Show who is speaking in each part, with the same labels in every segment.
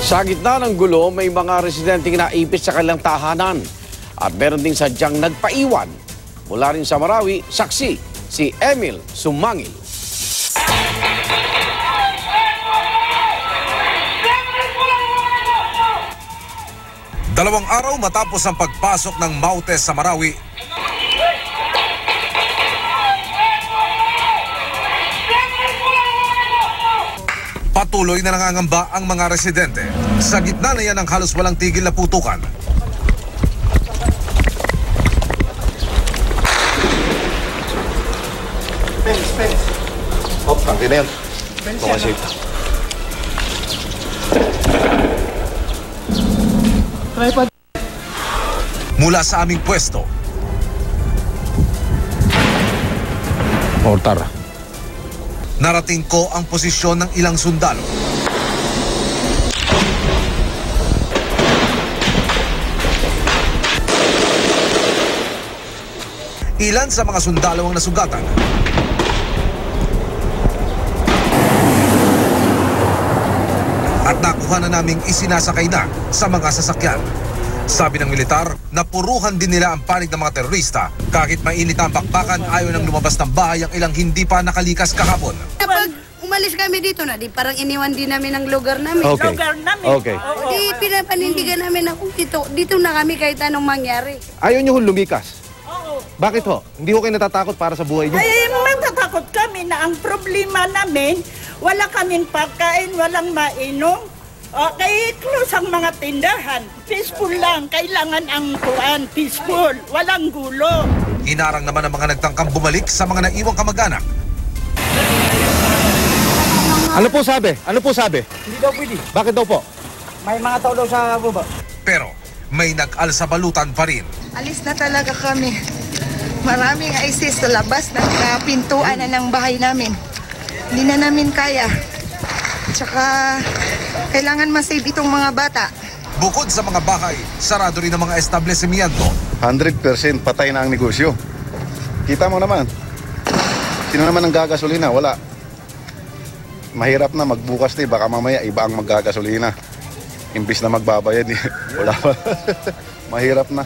Speaker 1: Sa gitna ng gulo, may mga residenteng naipit sa kanilang tahanan at meron ding sadyang nagpaiwan. Mula rin sa Marawi, saksi si Emil Sumangil.
Speaker 2: Dalawang araw matapos ang pagpasok ng Maute sa Marawi, patuloy na nangangamba ang mga residente. Sa gitna na yan ang halos walang tigil na putukan.
Speaker 3: Fence. Hop, tangki na yan. Safe.
Speaker 2: Mula sa aming pwesto,
Speaker 1: Mortar.
Speaker 2: narating ko ang posisyon ng ilang sundalo. Ilan sa mga sundalo ang nasugatan. At nakuha na naming isinasakay na sa mga sasakyan. Sabi ng militar, napuruhan din nila ang panig ng mga terorista. Kahit mainit ang bakbakan, ayaw nang lumabas ng bahay ang ilang hindi pa nakalikas kahapon.
Speaker 4: Kapag umalis kami dito na, di parang iniwan din namin ang lugar namin.
Speaker 1: Okay.
Speaker 4: Lugar namin.
Speaker 1: Okay.
Speaker 4: Di pinapanindigan namin ako dito na kami kahit anong mangyari.
Speaker 1: Ayaw niyo lumikas?
Speaker 5: Oo.
Speaker 1: Bakit ho? Hindi ho kayo natatakot para sa buhay niyo?
Speaker 5: Ay, matatakot kami na ang problema namin, wala kaming pagkain, walang mainom. Okay, close ang mga tindahan. Peaceful lang. Kailangan ang kuan, peaceful. Walang gulo.
Speaker 2: Hinarang naman ang mga nagtangkang bumalik sa mga naiwang kamag-anak.
Speaker 1: Ano po sabi? Ano po sabi?
Speaker 6: Hindi daw pwede.
Speaker 1: Bakit daw po?
Speaker 6: May mga tao daw sa baba.
Speaker 2: Pero may nag-alsabalutan pa rin.
Speaker 7: Alis na talaga kami. Maraming ISIS sa labas ng pintuan na ng bahay namin. Hindi na namin kaya. Tsaka kailangan masave itong mga bata.
Speaker 2: Bukod sa mga bahay, sarado rin ang mga establishmento.
Speaker 3: 100% patay na ang negosyo. Kita mo naman. Sino naman ang gagasolina? Wala. Mahirap na magbukas na, baka mamaya iba ang maggagasolina. Imbis na magbabayad, wala pa. Mahirap na.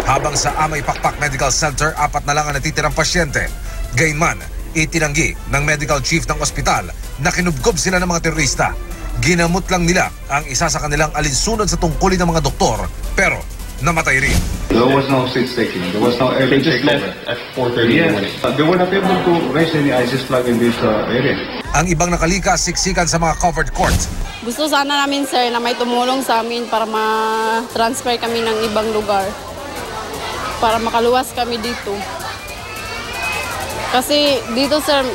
Speaker 2: Habang sa Amay Pakpak Medical Center, 4 na lang ang natitirang pasyente. Gayunman, itinanggi ng medical chief ng ospital na kinubkob sila ng mga terorista. Ginamot lang nila ang isa sa kanilang alinsunod sa tungkulin ng mga doktor, pero namatay rin.
Speaker 8: There was no seats taking. There was no air takeover.
Speaker 9: At 4:30 in the morning.
Speaker 8: They were not able to raise any ISIS flag in this area.
Speaker 2: Ang ibang nakalikas, siksikan sa mga covered courts.
Speaker 10: Gusto sana namin, sir, na may tumulong sa amin para ma-transfer kami ng ibang lugar. Para makaluwas kami dito. Kasi dito, sir,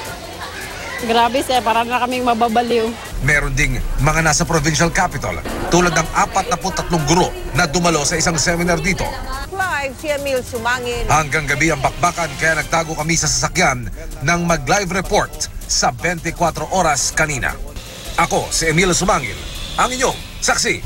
Speaker 10: grabe, sir, para na kaming mababaliw.
Speaker 2: Meron ding mga nasa provincial capital, tulad ng 43 guro na dumalo sa isang seminar dito.
Speaker 11: Live si Emil Sumangil.
Speaker 2: Hanggang gabi ang bakbakan, kaya nagtago kami sa sasakyan nang mag-live report sa 24 oras kanina. Ako si Emil Sumangil, ang inyong saksi.